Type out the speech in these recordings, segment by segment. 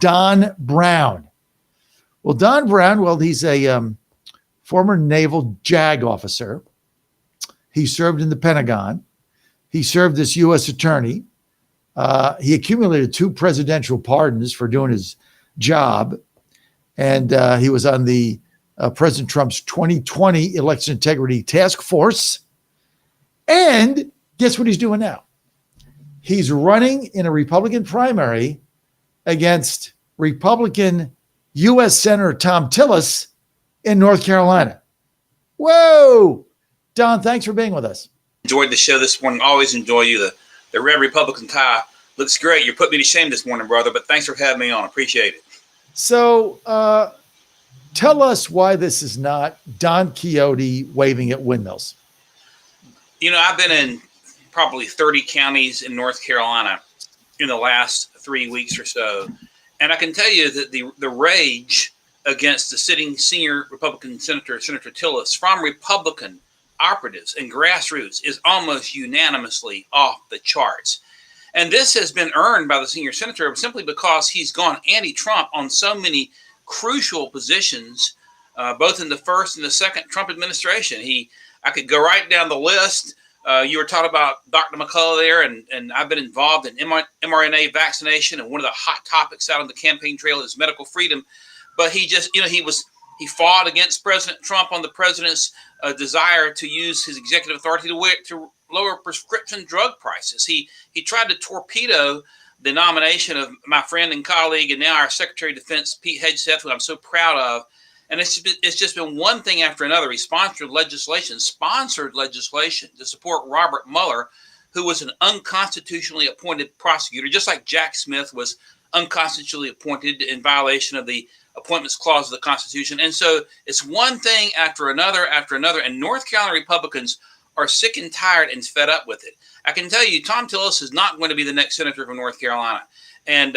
Don Brown. Well, Don Brown, well, he's a former naval JAG officer. He served in the Pentagon. He served as U.S. attorney. He accumulated 2 presidential pardons for doing his job. And he was on the President Trump's 2020 Election Integrity Task Force. And guess what he's doing now? He's running in a Republican primary against Republican U.S. Senator Thom Tillis in North Carolina. Whoa! Don, thanks for being with us. Enjoyed the show this morning. Always enjoy you. The red Republican tie looks great. You put me to shame this morning, brother, but thanks for having me on. Appreciate it. So tell us why this is not Don Quixote waving at windmills. You know, I've been in probably 30 counties in North Carolina in the last 3 weeks or so. And I can tell you that the rage against the sitting senior Republican Senator Tillis from Republican operatives and grassroots is almost unanimously off the charts. And this has been earned by the senior senator simply because he's gone anti-Trump on so many crucial positions, both in the first and the second Trump administration. I could go right down the list. You were talking about Dr. McCullough there, and I've been involved in mRNA vaccination, and one of the hot topics out on the campaign trail is medical freedom. But he just, he fought against President Trump on the president's desire to use his executive authority to lower prescription drug prices. He tried to torpedo the nomination of my friend and colleague and now our Secretary of Defense, Pete Hegseth, who I'm so proud of. And it's just been one thing after another. He sponsored legislation to support Robert Mueller, who was an unconstitutionally appointed prosecutor, just like Jack Smith was unconstitutionally appointed in violation of the Appointments Clause of the Constitution. And so it's one thing after another, and North Carolina Republicans are sick and tired and fed up with it. I can tell you, Thom Tillis is not going to be the next senator from North Carolina. And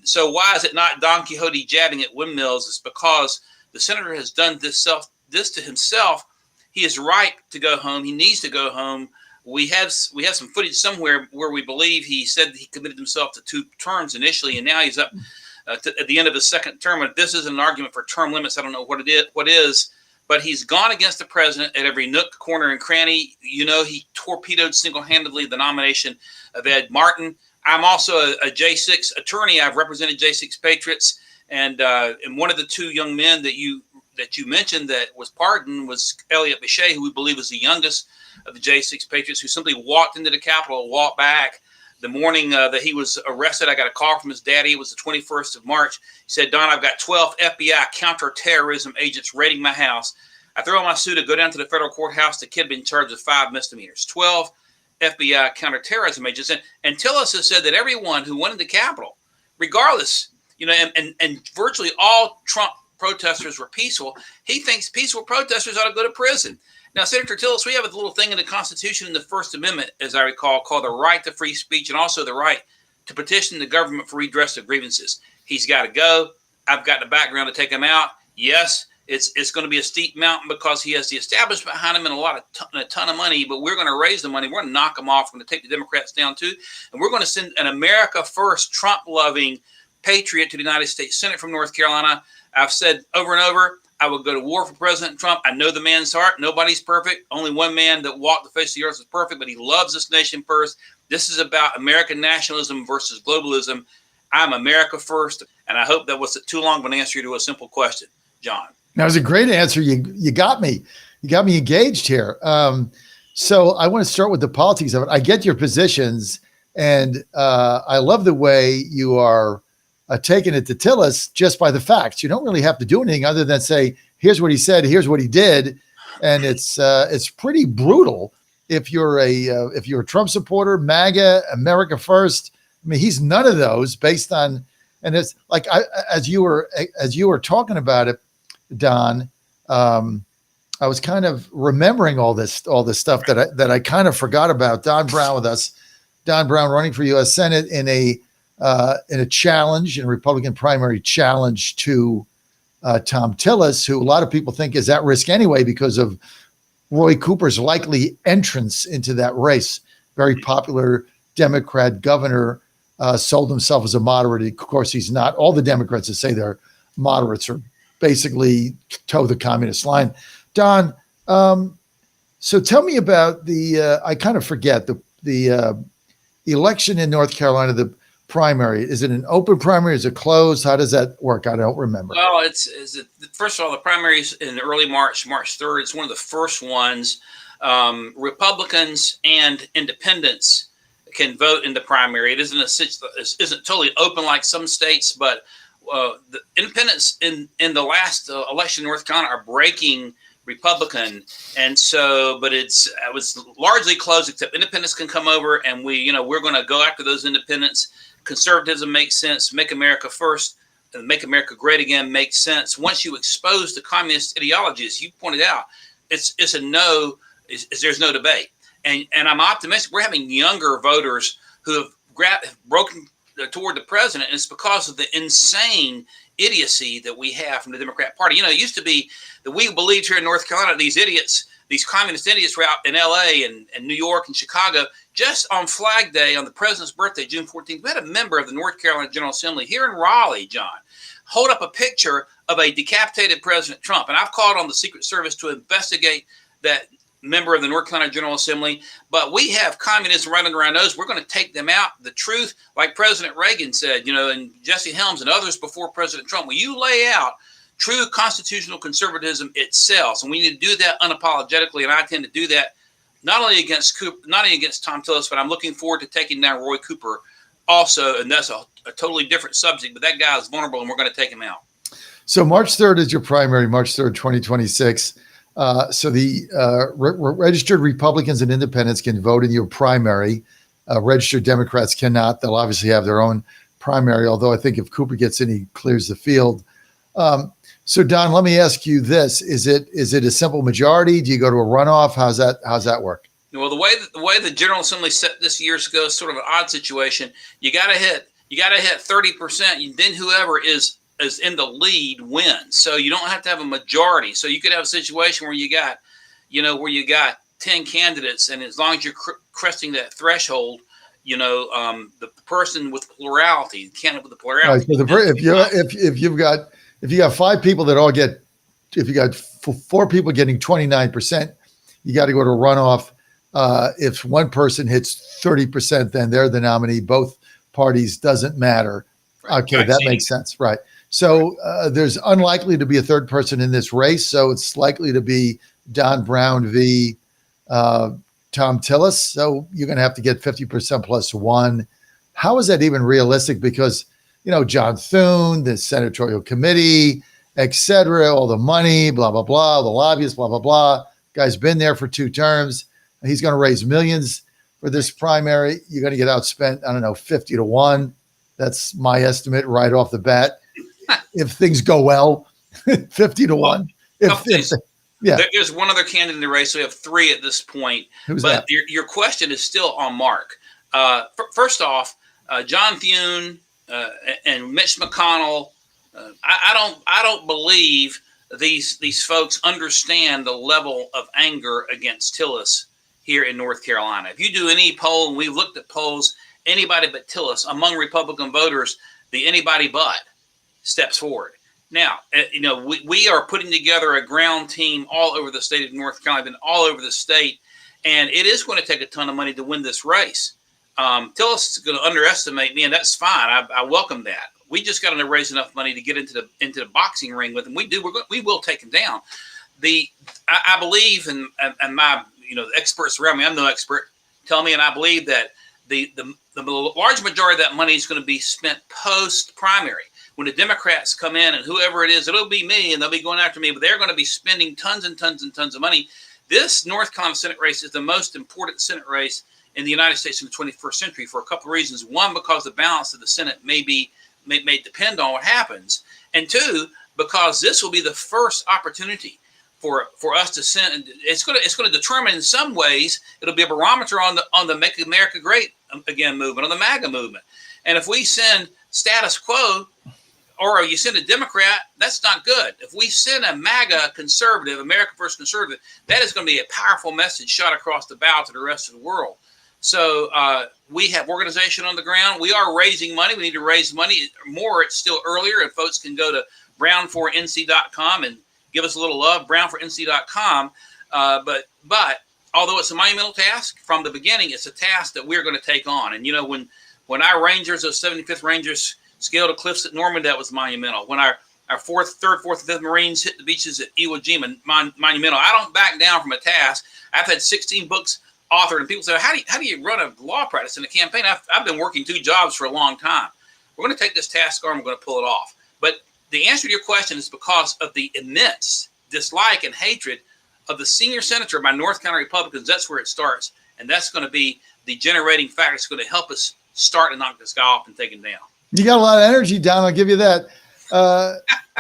so why is it not Don Quixote jabbing at windmills? It's because the senator has done this to himself. He is ripe to go home. He needs to go home. We have some footage somewhere where we believe he said he committed himself to 2 terms initially, and now he's up at the end of his second term. And this isn't an argument for term limits. I don't know what is, but he's gone against the president at every nook, corner, and cranny. He torpedoed single-handedly the nomination of Ed Martin. I'm also a J6 attorney. I've represented J6 patriots, and one of the 2 young men that you mentioned that was pardoned was Elliot Bechet, who we believe is the youngest of the J6 patriots, who simply walked into the Capitol, walked back. The morning that he was arrested, I got a call from his daddy. It was the 21st of March. He said, "Don, I've got 12 FBI counterterrorism agents raiding my house." I throw on my suit to go down to the federal courthouse. The kid had been charged with 5 misdemeanors, 12 FBI counterterrorism agents. And Tillis has said that everyone who went into the Capitol, regardless, and virtually all Trump protesters were peaceful. He thinks peaceful protesters ought to go to prison. Now, Senator Tillis, we have a little thing in the Constitution in the First Amendment, as I recall, called the right to free speech and also the right to petition the government for redress of grievances. He's got to go. I've got the background to take him out. Yes, it's going to be a steep mountain because he has the establishment behind him and a ton of money, but we're going to raise the money. We're going to knock him off. We're going to take the Democrats down too. And we're going to send an America First, Trump-loving patriot to the United States Senate from North Carolina. I've said over and over, I would go to war for President Trump. I know the man's heart. Nobody's perfect. Only one man that walked the face of the earth is perfect, but he loves this nation first. This is about American nationalism versus globalism. I'm America first, and I hope that wasn't too long of an answer to a simple question, John. That was a great answer. You got me. You got me engaged here. So I want to start with the politics of it. I get your positions, and I love the way you are taking it to Tillis just by the facts. You don't really have to do anything other than say, here's what he said, here's what he did. And it's pretty brutal if you're a Trump supporter, MAGA, America First. I mean, he's none of those based on, and it's like, as you were talking about it, Don, I was kind of remembering all this stuff that I kind of forgot about. Don Brown with us, Don Brown running for U.S. Senate in a challenge, in a Republican primary challenge to Thom Tillis, who a lot of people think is at risk anyway because of Roy Cooper's likely entrance into that race. Very popular Democrat governor sold himself as a moderate. Of course, he's not. All the Democrats that say they're moderates are basically toe the communist line. Don, so tell me about the. I kind of forget the election in North Carolina. The primary, is it an open primary? Is it closed? How does that work? I don't remember. Well, first of all, the primaries in early March 3rd. It's one of the first ones. Republicans and independents can vote in the primary. It isn't totally open like some states, but the independents in the last election in North Carolina are breaking Republican, and so, but it was largely closed. Except independents can come over, and we're going to go after those independents. Conservatism makes sense. Make America first, and make America great again makes sense. Once you expose the communist ideology, as you pointed out, it's a no. There's no debate. And I'm optimistic. We're having younger voters who have broken toward the president, and it's because of the insane idiocy that we have from the Democrat Party. It used to be that we believed here in North Carolina, these idiots, these communist idiots were out in L.A. and New York and Chicago. Just on Flag Day, on the president's birthday, June 14th, we had a member of the North Carolina General Assembly here in Raleigh, John, hold up a picture of a decapitated President Trump. And I've called on the Secret Service to investigate that member of the North Carolina General Assembly, but we have communism right under our nose. We're going to take them out. The truth, like President Reagan said, and Jesse Helms and others before President Trump, when you lay out true constitutional conservatism, it sells, and we need to do that unapologetically. And I intend to do that not only against Tom Tillis, but I'm looking forward to taking down Roy Cooper also, and that's a totally different subject. But that guy is vulnerable, and we're going to take him out. So March 3rd is your primary, March 3rd, 2026. So the registered Republicans and independents can vote in your primary. Registered Democrats cannot. They'll obviously have their own primary, although I think if Cooper gets in, he clears the field. So Don, let me ask you this. Is it a simple majority? Do you go to a runoff? How's that work? Well, the way the General Assembly set this years ago is sort of an odd situation. You got to hit 30%. Then whoever is in the lead wins. So you don't have to have a majority. So you could have a situation where you got 10 candidates, and as long as you're cresting that threshold, the person with plurality, the candidate with the plurality. Right, so if you got 5 people that all get, if you got 4 people getting 29%, you got to go to a runoff. If one person hits 30%, then they're the nominee. Both parties, doesn't matter. Right. Okay, that makes sense. Right. So there's unlikely to be a third person in this race. So it's likely to be Don Brown v. Tom Tillis. So you're going to have to get 50% plus 1. How is that even realistic? Because, John Thune, the senatorial committee, et cetera, all the money, blah, blah, blah, the lobbyists, blah, blah, blah. Guy's been there for 2 terms. He's going to raise millions for this primary. You're going to get outspent, 50 to 1. That's my estimate right off the bat. If things go well, 50 to 1. There's one other candidate in the race. So we have 3 at this point. Who's that? Your question is still on Mark. First off, John Thune and Mitch McConnell. I don't believe these folks understand the level of anger against Tillis here in North Carolina. If you do any poll, and we've looked at polls, anybody but Tillis among Republican voters, the anybody but steps forward. Now, we are putting together a ground team all over the state of North Carolina, all over the state, and it is going to take a ton of money to win this race. Tillis is going to underestimate me, and that's fine. I welcome that. We just got to raise enough money to get into the boxing ring with him. We will take him down. I believe, and my the experts around me, I'm no expert, tell me, and I believe that the large majority of that money is going to be spent post primary. When the Democrats come in, and whoever it is, it'll be me, and they'll be going after me, but they're going to be spending tons and tons and tons of money. This North Carolina Senate race is the most important Senate race in the United States in the 21st century for a couple of reasons. One, because the balance of the Senate may depend on what happens. And 2, because this will be the first opportunity for us to send. It's going to determine, in some ways, it'll be a barometer on the Make America Great Again movement, on the MAGA movement. And if we send status quo, or you send a Democrat, that's not good. If we send a MAGA conservative, America First conservative, that is going to be a powerful message shot across the bow to the rest of the world. So we have organization on the ground. We are raising money. We need to raise money more. It's still earlier, and folks can go to brown4nc.com and give us a little love, brown4nc.com. But although it's a monumental task, from the beginning, it's a task that we're going to take on. And, when our Rangers, those 75th Rangers, scaled the cliffs at Norman, that was monumental. When our third, fourth, and fifth Marines hit the beaches at Iwo Jima, monumental. I don't back down from a task. I've had 16 books authored, and people say, how do you run a law practice in a campaign? I've been working 2 jobs for a long time. We're going to take this task on, we're going to pull it off. But the answer to your question is because of the immense dislike and hatred of the senior senator by North Carolina Republicans. That's where it starts. And that's going to be the generating factor that's going to help us start to knock this guy off and take him down. You got a lot of energy, Don. I'll give you that.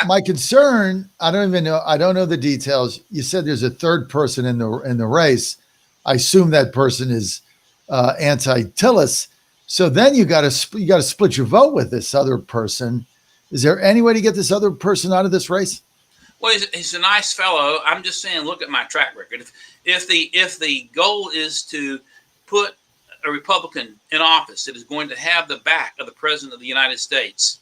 My concern, I don't know the details. You said there's a third person in the race. I assume that person is anti-Tillis. So then you got to split your vote with this other person. Is there any way to get this other person out of this race? Well, he's a nice fellow. I'm just saying, look at my track record. If the goal is to put a Republican in office that is going to have the back of the President of the United States,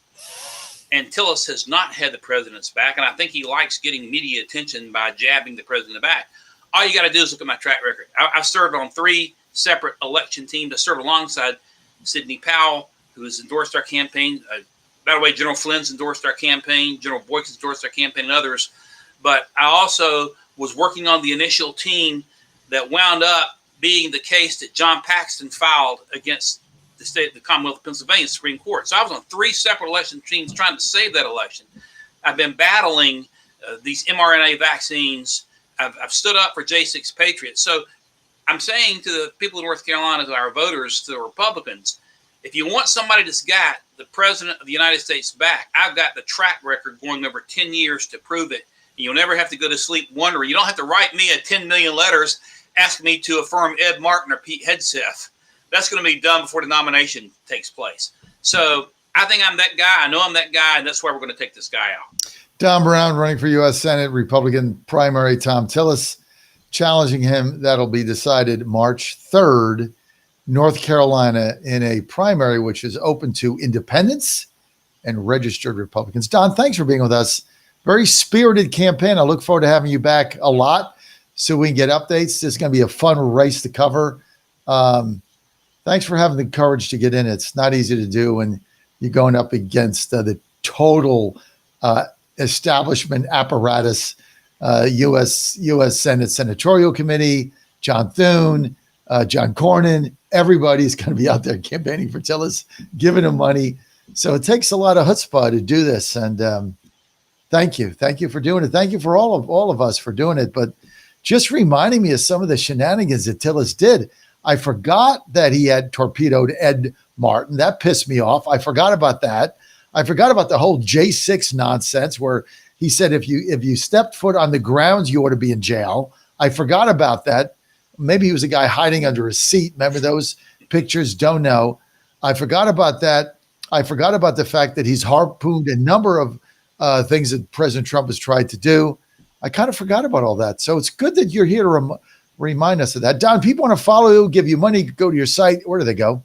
and Tillis has not had the president's back, and I think he likes getting media attention by jabbing the president in the back. All you got to do is look at my track record. I've served on 3 separate election teams. I served alongside Sidney Powell, who has endorsed our campaign. By the way, General Flynn's endorsed our campaign. General Boykins endorsed our campaign, and others. But I also was working on the initial team that wound up being the case that John Paxton filed against the Commonwealth of Pennsylvania Supreme Court. So I was on 3 separate election teams trying to save that election. I've been battling these mRNA vaccines. I've stood up for J6 Patriots. So I'm saying to the people of North Carolina, to our voters, to the Republicans, if you want somebody that's got the President of the United States back, I've got the track record going over 10 years to prove it. You'll never have to go to sleep wondering. You don't have to write me a 10 million letters asking me to affirm Ed Martin or Pete Hegseth. That's going to be done before the nomination takes place. So I think I'm that guy. I know I'm that guy, and that's why we're going to take this guy out. Don Brown running for U.S. Senate, Republican primary, Tom Tillis challenging him. That'll be decided March 3rd, North Carolina, in a primary which is open to independents and registered Republicans. Don, thanks for being with us. Very spirited campaign. I look forward to having you back a lot so we can get updates. This is going to be a fun race to cover. Thanks for having the courage to get in. It's not easy to do when you're going up against the total establishment apparatus, U.S. Senate Senatorial Committee, John Thune, John Cornyn. Everybody's going to be out there campaigning for Tillis, giving him money. So it takes a lot of chutzpah to do this. And thank you for doing it. Thank you for all of us for doing it. But just reminding me of some of the shenanigans that Tillis did. I forgot that he had torpedoed Ed Martin. That pissed me off. I forgot about that. I forgot about the whole J6 nonsense where he said if you stepped foot on the grounds, you ought to be in jail. I forgot about that. Maybe he was a guy hiding under a seat. Remember those pictures? Don't know. I forgot about that. I forgot about the fact that he's harpooned a number of things that President Trump has tried to do. I kind of forgot about all that. So it's good that you're here to remind us of that. Don, people want to follow you, give you money, go to your site. Where do they go?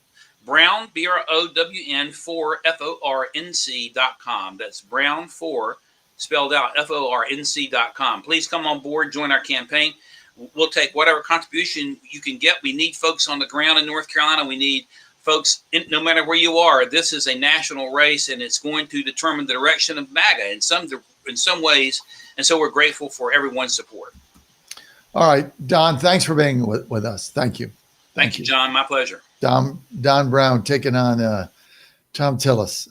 Brown, BROWN 4 FORNC.com. That's Brown 4 spelled out FORNC.com. Please come on board, join our campaign. We'll take whatever contribution you can get. We need folks on the ground in North Carolina. We need folks, no matter where you are. This is a national race, and it's going to determine the direction of MAGA in some ways. And so we're grateful for everyone's support. All right, Don, thanks for being with us. Thank you. Thank you, John. My pleasure. Don Brown taking on Tom Tillis.